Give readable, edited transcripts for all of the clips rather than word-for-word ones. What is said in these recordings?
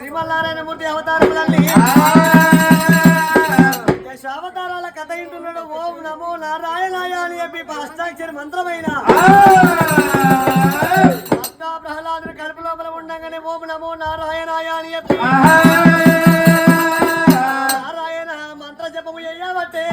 శ్రీమన్నారాయణమూర్తి అవతారములన్నీ దశావతారాల కథ ఇంటున్నాడు. ఓం నమో నారాయణాయ అని చెప్పి అష్టాక్షరి మంత్రమైన ప్రహ్లాదుని కడుపు లోపల ఉండగానే ఓం నమో నారాయణాయ అని చెప్పి నారాయణ మంత్ర జపము చేయబట్టే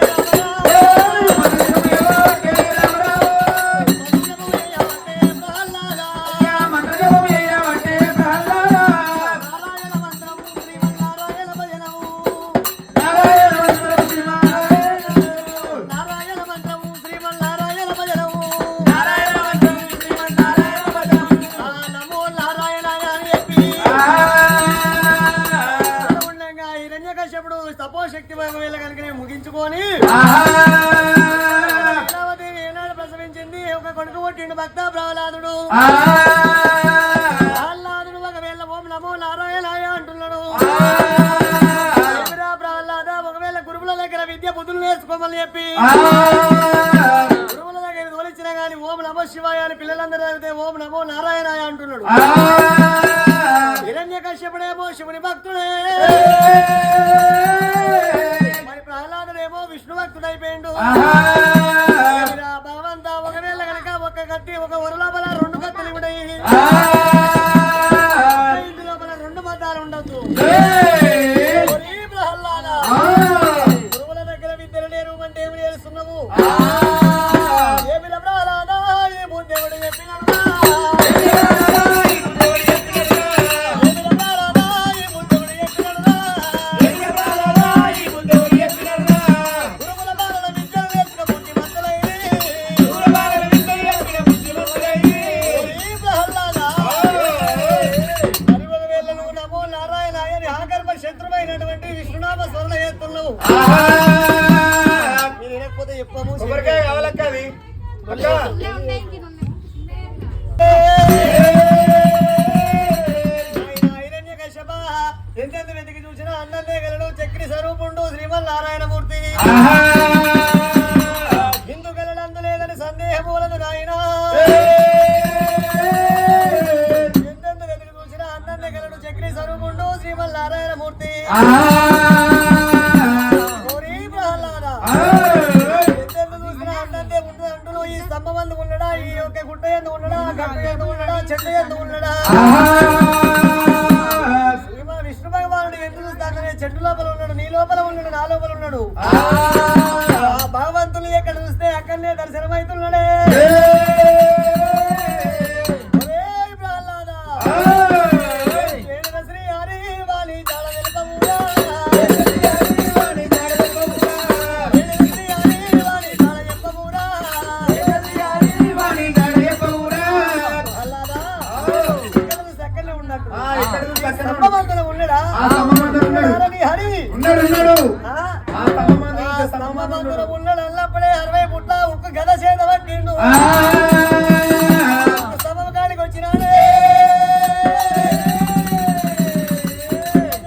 తపోశక్తి వేళ కనుక ముగించుకొని లీలావదేవి ఏనాడు ప్రసవించింది. ఒక కొడుకు పుట్టిండు భక్త ప్రహ్లాదుడు. ప్రహ్లాదుడు ఒకవేళ ఓం నమో నారాయణాయ అంటున్నాడు. ప్రహ్లాద ఒకవేళ గురువుల దగ్గర విద్య బుద్ధులు నేర్చుకోమని చెప్పి గురువుల దగ్గర తోలిచ్చినా గాని ఓం నమో శివాయ అని పిల్లలందరూ చదివితే ఓం నమో నారాయణాయ అంటున్నాడు. హిరణ్యకశ్యపుడేమో శివుని భక్తుడే, మరి ప్రహ్లాదుడేమో విష్ణు భక్తుడైపోయిండు. భగవంతా ఒకవేళ కనుక ఒక కత్తి ఒక ఒర లోపల రెండు కత్తులు ఇవిడయి ఇంటి లోపల రెండు మతాలు ఉండద్దు. ప్రహ్లాద గురువుల దగ్గర విద్యలు లేరు అంటే ఏమి చేస్తున్నావు? ఏమిల ప్రహ్లాద ఏ దేవుడు చెప్పినాడు శత్రువైనటువంటి విష్ణునామ స్మరణ చేస్తున్నావు. మీరు వినకపోతే చెప్పము. హిరణ్యకశ్యప ఎంతెంత వెతికి చూసినా అన్నందే గలడు చక్రి స్వరూపుండు శ్రీమన్నారాయణమూర్తి. హిందూ గలడందు లేదని సందేహము వలదు నాయన. ఎంతెంత వెతికి చూసినా అన్నందే గలడు చక్రి స్వరూపుండు శ్రీమన్నారాయణమూర్తి. ఈ స్తంభం అందు ఉండడా, ఈ యొక్క గుట్ట ఎందు ఉండడా, గట్టు ఎందు ఉండడా, చెట్టు ఎందు ఉండడా, విష్ణు భగవానుడు ఎందుకు చూస్తానే చెట్టు లోపల ఉన్నాడు, నీ లోపల ఉన్నాడు, నా లోపల ఉన్నాడు. భగవంతుని ఎక్కడ చూస్తే అక్కడనే దర్శనమైతున్నాడే. శ్రీ హరి వాలి జాడ వెలుపమురా, ఉన్నాడు అల్లప్పుడే 60 పుట్ల ఒక్క గద చేత పట్టిండు. స్తంభం కాడికి వచ్చినాడే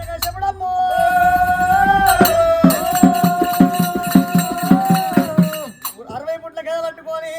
కష్టపడమ్మో. 60 పుట్ల గద పట్టుకొని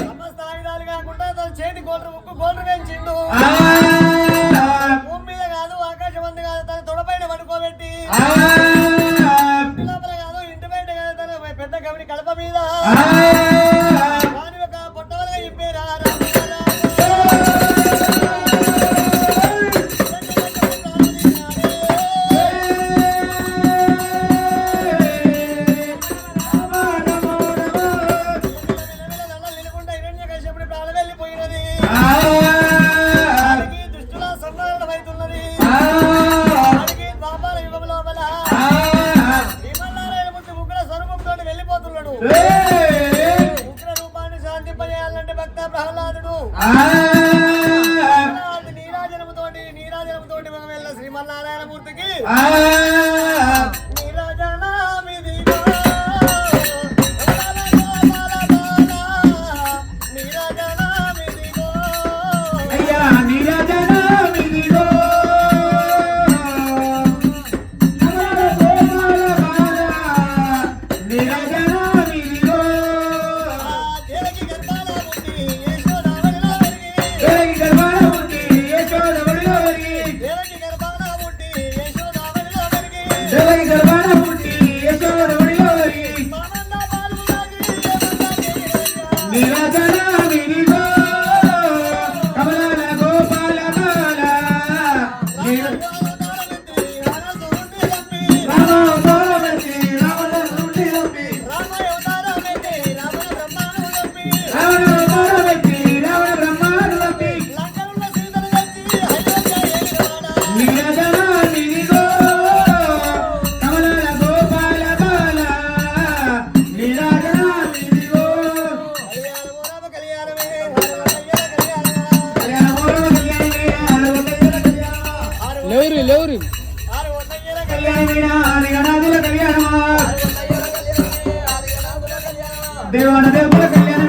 సమస్త ఆయుధాలు కాకుండా తన చేతి గోల్డ్ ముక్కు గోల్డ్ పెంచిండు. భూమి మీద కాదు ఆకాశం అంది కాదు తన తొడపైన పడుకోబెట్టి లోపల కాదు ఇంటి బయట కాదు తన పెద్ద కవిడి కడప మీద వాని ఒక పొట్టవలుగా చెప్పారా ఉగ్ర రూపాన్ని శాంతింపజేయాలంటే భక్త ప్రహ్లాదుడు నీరాజనముతోటి మనం వెళ్ళ శ్రీమన్నారాయణ మూర్తికి నీరాజనమిదిగో నీరాజనమిదిగో అయ్యా నీరాజనమిదిగో లేవురి దేవాన దేవుల కళ్యాణ